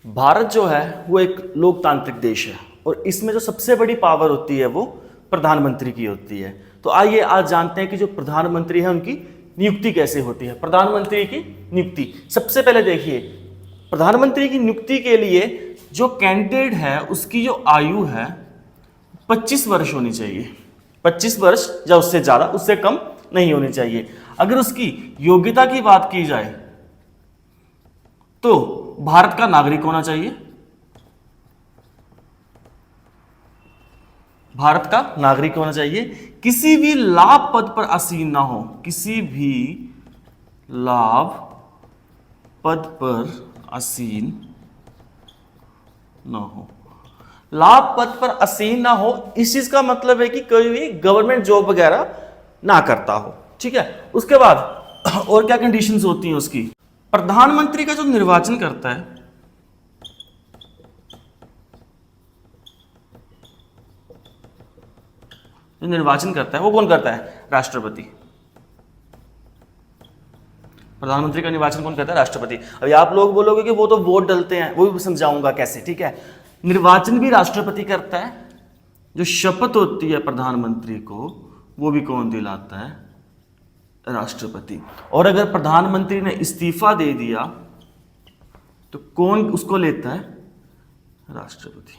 भारत जो है वो एक लोकतांत्रिक देश है और इसमें जो सबसे बड़ी पावर होती है वो प्रधानमंत्री की होती है। तो आइए आज जानते हैं कि जो प्रधानमंत्री है उनकी नियुक्ति कैसे होती है। प्रधानमंत्री की नियुक्ति, सबसे पहले देखिए प्रधानमंत्री की नियुक्ति के लिए जो कैंडिडेट है उसकी जो आयु है 25 वर्ष होनी चाहिए। 25 वर्ष या उससे ज्यादा, उससे कम नहीं होनी चाहिए। अगर उसकी योग्यता की बात की जाए तो भारत का नागरिक होना चाहिए, भारत का नागरिक होना चाहिए, किसी भी लाभ पद पर आसीन ना हो, किसी भी लाभ पद पर आसीन ना हो। लाभ पद पर आसीन ना हो इस चीज का मतलब है कि कोई भी गवर्नमेंट जॉब वगैरह ना करता हो। ठीक है, उसके बाद और क्या कंडीशंस होती हैं उसकी। प्रधानमंत्री का जो निर्वाचन करता है, जो निर्वाचन करता है वो कौन करता है? राष्ट्रपति। प्रधानमंत्री का निर्वाचन कौन करता है? राष्ट्रपति। अभी आप लोग बोलोगे कि वो तो वोट डालते हैं, वो भी समझाऊंगा कैसे। ठीक है, निर्वाचन भी राष्ट्रपति करता है, जो शपथ होती है प्रधानमंत्री को वो भी कौन दिलाता है? राष्ट्रपति। और अगर प्रधानमंत्री ने इस्तीफा दे दिया तो कौन उसको लेता है? राष्ट्रपति।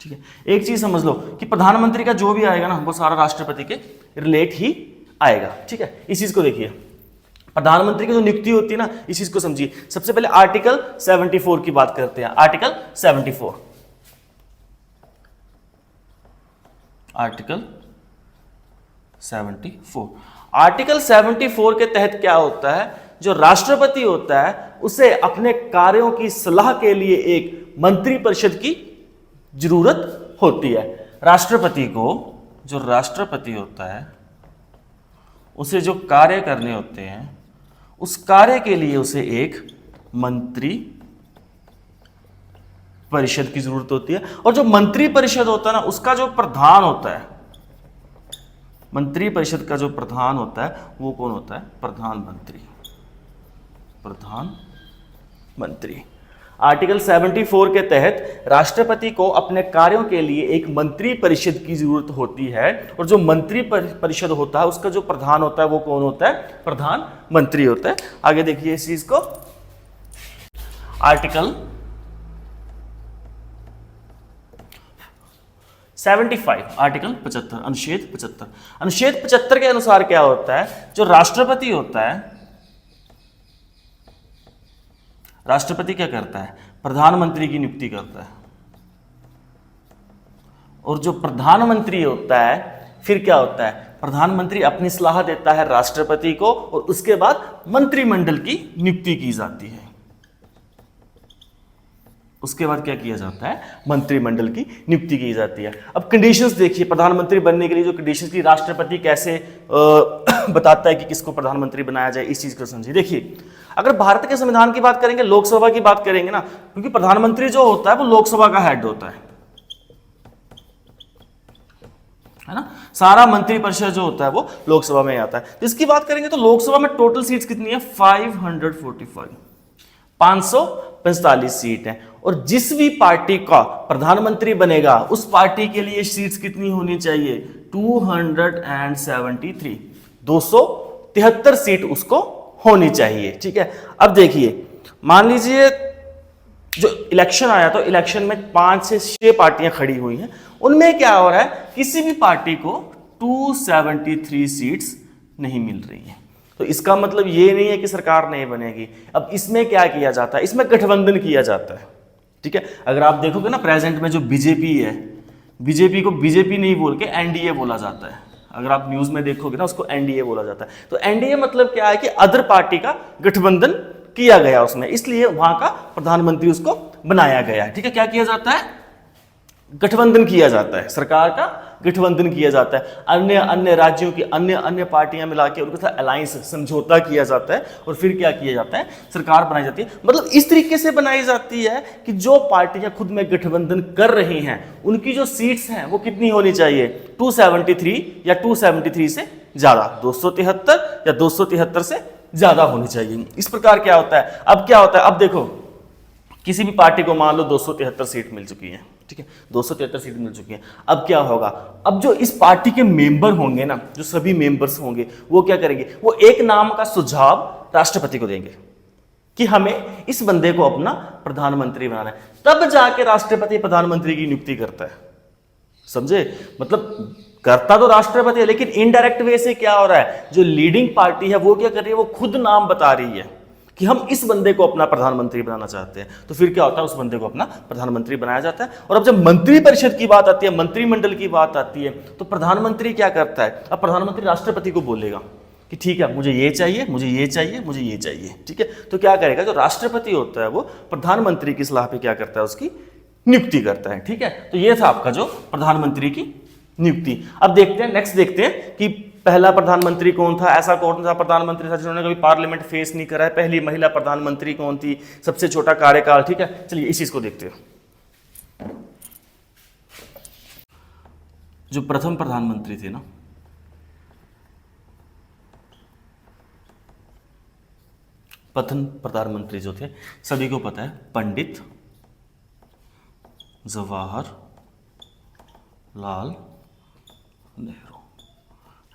ठीक है, एक चीज समझ लो कि प्रधानमंत्री का जो भी आएगा ना वो सारा राष्ट्रपति के रिलेट ही आएगा। ठीक है, इस चीज को देखिए, प्रधानमंत्री की जो नियुक्ति होती है ना इस चीज को समझिए। सबसे पहले आर्टिकल 74 की बात करते हैं। आर्टिकल 74, आर्टिकल 74, आर्टिकल 74 के तहत क्या होता है? जो राष्ट्रपति होता है उसे अपने कार्यों की सलाह के लिए एक मंत्री परिषद की जरूरत होती है। राष्ट्रपति को, जो राष्ट्रपति होता है उसे जो कार्य करने होते हैं उस कार्य के लिए उसे एक मंत्री परिषद की जरूरत होती है। और जो मंत्री परिषद होता है ना उसका जो प्रधान होता है, मंत्री परिषद का जो प्रधान होता है वो कौन होता है? प्रधानमंत्री। प्रधानमंत्री। आर्टिकल 74 के तहत राष्ट्रपति को अपने कार्यों के लिए एक मंत्री परिषद की जरूरत होती है और जो मंत्री परिषद होता है उसका जो प्रधान होता है वो कौन होता है? प्रधानमंत्री होता है। आगे देखिए इस चीज को, आर्टिकल 75, आर्टिकल 75, अनुच्छेद 75। अनुच्छेद 75 के अनुसार क्या होता है? जो राष्ट्रपति होता है, राष्ट्रपति क्या करता है? प्रधानमंत्री की नियुक्ति करता है। और जो प्रधानमंत्री होता है फिर क्या होता है? प्रधानमंत्री अपनी सलाह देता है राष्ट्रपति को और उसके बाद मंत्रिमंडल की नियुक्ति की जाती है। उसके बाद क्या किया जाता है? मंत्रिमंडल की नियुक्ति की जाती है। अब कंडीशंस देखिए, प्रधानमंत्री बनने के लिए जो कंडीशंस की, राष्ट्रपति कैसे बताता है कि किसको प्रधानमंत्री बनाया जाए, इस चीज को समझिए। देखिए, अगर भारत के संविधान की बात करेंगे, लोकसभा की बात करेंगे ना, क्योंकि प्रधानमंत्री जो होता है वो लोकसभा का हेड होता है ना। सारा मंत्री परिषद जो होता है वो लोकसभा में आता है। तो इसकी बात करेंगे तो लोकसभा में टोटल सीट्स कितनी है? 545, 545 सीट है। और जिस भी पार्टी का प्रधानमंत्री बनेगा उस पार्टी के लिए सीट्स कितनी होनी चाहिए? 273, 273 सीट उसको होनी चाहिए। ठीक है, अब देखिए, मान लीजिए जो इलेक्शन आया तो इलेक्शन में 5 से 6 पार्टियां खड़ी हुई हैं, उनमें क्या हो रहा है? किसी भी पार्टी को 273 सीट्स नहीं मिल रही है। तो इसका मतलब ये नहीं है कि सरकार नहीं बनेगी। अब इसमें क्या किया जाता है? इसमें गठबंधन किया जाता है। ठीक है, अगर आप देखोगे ना प्रेजेंट में जो बीजेपी है, बीजेपी को बीजेपी नहीं बोल के एनडीए बोला जाता है। अगर आप न्यूज में देखोगे ना उसको एनडीए बोला जाता है। तो एनडीए मतलब क्या है कि अदर पार्टी का गठबंधन किया गया उसमें, इसलिए वहां का प्रधानमंत्री उसको बनाया गया है। ठीक है, क्या किया जाता है? गठबंधन किया जाता है, सरकार का गठबंधन किया जाता है। अन्य अन्य राज्यों की अन्य अन्य पार्टियां मिला के उनके साथ अलायंस, समझौता किया जाता है और फिर क्या किया जाता है? सरकार बनाई जाती है। मतलब इस तरीके से बनाई जाती है कि जो पार्टियां खुद में गठबंधन कर रही हैं उनकी जो सीट्स हैं वो कितनी होनी चाहिए? 273 या 273 से ज्यादा, 273 या 273 से ज्यादा होनी चाहिए। इस प्रकार क्या होता है? अब क्या होता है? अब देखो किसी भी पार्टी को मान लो 273 सीट मिल चुकी है, ठीक है, 273 सीट मिल चुकी है। अब क्या होगा, अब जो इस पार्टी के मेंबर होंगे ना, जो सभी मेंबर्स होंगे, वो क्या करेंगे, वो एक नाम का सुझाव राष्ट्रपति को देंगे कि हमें इस बंदे को अपना प्रधानमंत्री बनाना है। तब जाके राष्ट्रपति प्रधानमंत्री की नियुक्ति करता है, समझे, मतलब करता तो राष्ट्रपति है, लेकिन इनडायरेक्ट वे से क्या हो रहा है, जो लीडिंग पार्टी है वो क्या कर रही है, वो खुद नाम बता रही है कि हम इस बंदे को अपना प्रधानमंत्री बनाना चाहते हैं। तो फिर क्या होता है, उस बंदे को अपना प्रधानमंत्री बनाया जाता है। और अब जब मंत्रिपरिषद की बात आती है, मंत्रिमंडल की बात आती है, तो प्रधानमंत्री क्या करता है, अब प्रधानमंत्री राष्ट्रपति को बोलेगा कि ठीक है, मुझे ये चाहिए, मुझे ये चाहिए, मुझे ये चाहिए, ठीक है। तो क्या करेगा, जो राष्ट्रपति होता है वो प्रधानमंत्री की सलाह पे क्या करता है, उसकी नियुक्ति करता है, ठीक है। तो ये था आपका जो प्रधानमंत्री की नियुक्ति। अब देखते हैं, नेक्स्ट देखते हैं कि पहला प्रधानमंत्री कौन था, ऐसा कौन सा प्रधानमंत्री था जिन्होंने कभी पार्लियामेंट फेस नहीं करा है, पहली महिला प्रधानमंत्री कौन थी, सबसे छोटा कार्यकाल, ठीक है। चलिए इस चीज को देखते हैं। जो प्रथम प्रधानमंत्री थे ना, प्रथम प्रधानमंत्री जो थे, सभी को पता है, पंडित जवाहरलाल नेहरू,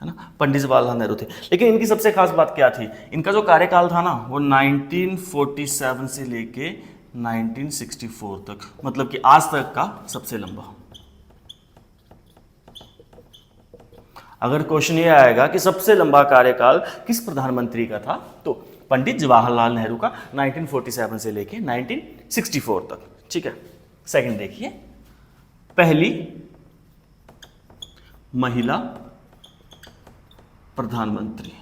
है ना, पंडित जवाहरलाल नेहरू थे। लेकिन इनकी सबसे खास बात क्या थी, इनका जो कार्यकाल था ना वो 1947 से लेके 1964 तक, मतलब कि आज तक का सबसे लंबा। अगर क्वेश्चन ये आएगा कि सबसे लंबा कार्यकाल किस प्रधानमंत्री का था, तो पंडित जवाहरलाल नेहरू का 1947 से लेके 1964 तक, ठीक है। सेकंड देखिए, पहली महिला प्रधानमंत्री,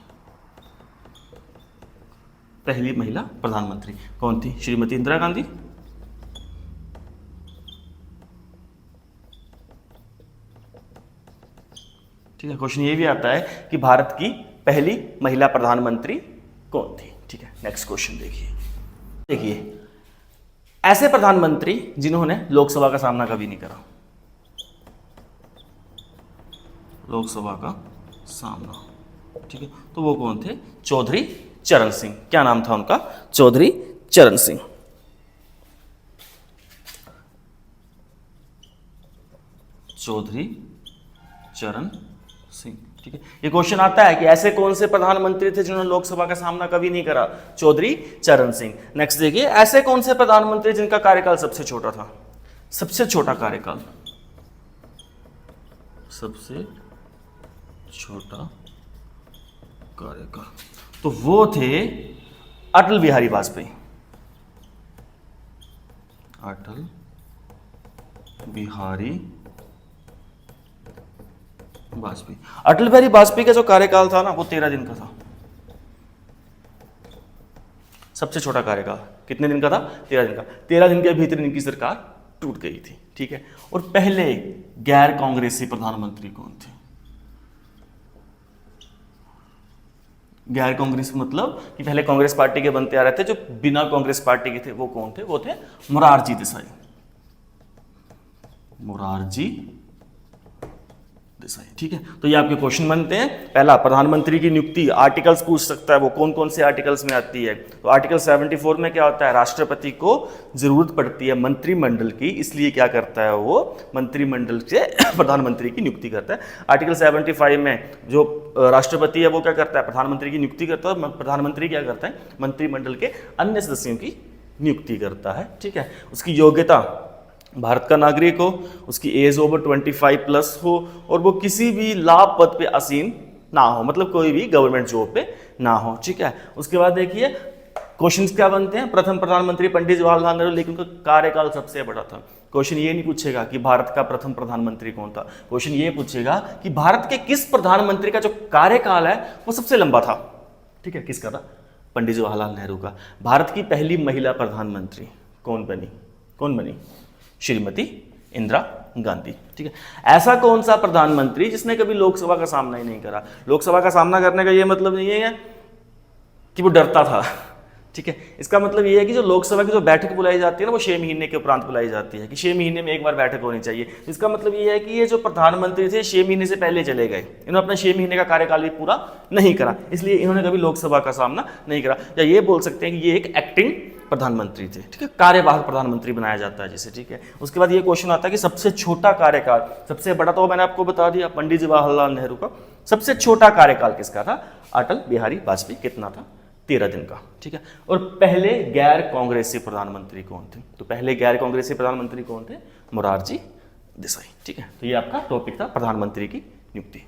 पहली महिला प्रधानमंत्री कौन थी, श्रीमती इंदिरा गांधी। ठीक है, क्वेश्चन ये भी आता है कि भारत की पहली महिला प्रधानमंत्री कौन थी, ठीक है। नेक्स्ट क्वेश्चन देखिए, ऐसे प्रधानमंत्री जिन्होंने लोकसभा का सामना कभी नहीं करा, लोकसभा का सामना, ठीक है, तो वो कौन थे, चौधरी चरण सिंह। क्या नाम था उनका, चौधरी चरण सिंह। चौधरी चरण सिंह, ठीक है। ये क्वेश्चन आता है कि ऐसे कौन से प्रधानमंत्री थे जिन्होंने लोकसभा का सामना कभी नहीं करा, चौधरी चरण सिंह। नेक्स्ट देखिए, ऐसे कौन से प्रधानमंत्री जिनका कार्यकाल सबसे छोटा था, सबसे छोटा कार्यकाल, सबसे छोटा कार्यकाल, तो वो थे अटल बिहारी वाजपेयी। अटल बिहारी वाजपेयी। अटल बिहारी वाजपेयी का जो कार्यकाल था ना वो 13 दिन का था, सबसे छोटा कार्यकाल। कितने दिन का था, 13 दिन का। 13 दिन के भीतर इनकी सरकार टूट गई थी, ठीक है। और पहले गैर कांग्रेसी प्रधानमंत्री कौन थे, गैर कांग्रेस मतलब कि पहले कांग्रेस पार्टी के बनते आ रहे थे, जो बिना कांग्रेस पार्टी के थे वो कौन थे, वो थे मोरारजी देसाई। मोरारजी देसाई, ठीक है। तो ये आपके क्वेश्चन बनते हैं। पहला, प्रधानमंत्री की नियुक्ति, आर्टिकल्स पूछ सकता है, वो कौन कौन से आर्टिकल्स में आती है। तो आर्टिकल 74 में क्या होता है, राष्ट्रपति को जरूरत पड़ती है मंत्रिमंडल की, इसलिए क्या करता है, वो मंत्रिमंडल से प्रधानमंत्री की नियुक्ति करता है। आर्टिकल 75 में जो राष्ट्रपति है वो क्या करता है, प्रधानमंत्री की नियुक्ति करता है। प्रधानमंत्री क्या करता है, मंत्रिमंडल के अन्य सदस्यों की नियुक्ति करता है, ठीक है। उसकी योग्यता, भारत का नागरिक हो, उसकी एज ओवर 25+ हो, और वो किसी भी लाभ पद पे आसीन ना हो, मतलब कोई भी गवर्नमेंट जॉब पे ना हो, ठीक है। उसके बाद देखिए क्वेश्चंस क्या बनते हैं, प्रथम प्रधानमंत्री पंडित जवाहरलाल नेहरू, लेकिन उनका कार्यकाल सबसे बड़ा था। क्वेश्चन ये नहीं पूछेगा कि भारत का प्रथम प्रधानमंत्री कौन था, क्वेश्चन ये पूछेगा कि भारत के किस प्रधानमंत्री का जो कार्यकाल है वो सबसे लंबा था, ठीक है। किसका था, पंडित जवाहरलाल नेहरू का। भारत की पहली महिला प्रधानमंत्री कौन बनी, श्रीमती इंदिरा गांधी, ठीक है। ऐसा कौन सा प्रधानमंत्री जिसने कभी लोकसभा का सामना ही नहीं करा। लोकसभा का सामना करने का यह मतलब नहीं है कि वो डरता था, ठीक है। इसका मतलब ये है कि जो लोकसभा की जो बैठक बुलाई जाती है ना, वो 6 महीने के उपरांत बुलाई जाती है, कि 6 महीने में एक बार बैठक होनी चाहिए। इसका मतलब ये है कि ये जो प्रधानमंत्री थे 6 महीने से पहले चले गए, इन्होंने अपना 6 महीने का कार्यकाल भी पूरा नहीं करा, इसलिए इन्होंने कभी लोकसभा का सामना नहीं करा। या ये बोल सकते हैं कि ये एक एक्टिंग प्रधानमंत्री थे, ठीक है, कार्यवाहक प्रधानमंत्री बनाया जाता है जिसे, ठीक है। उसके बाद ये क्वेश्चन आता है कि सबसे छोटा कार्यकाल, सबसे बड़ा तो मैंने आपको बता दिया पंडित जवाहरलाल नेहरू का, सबसे छोटा कार्यकाल किसका था? अटल बिहारी वाजपेयी, कितना था? 13 दिन का, ठीक है। और पहले गैर कांग्रेसी प्रधानमंत्री कौन थे? तो पहले गैर कांग्रेसी प्रधानमंत्री कौन थे? मोरारजी देसाई, ठीक है। तो ये आपका टॉपिक था प्रधानमंत्री की नियुक्ति।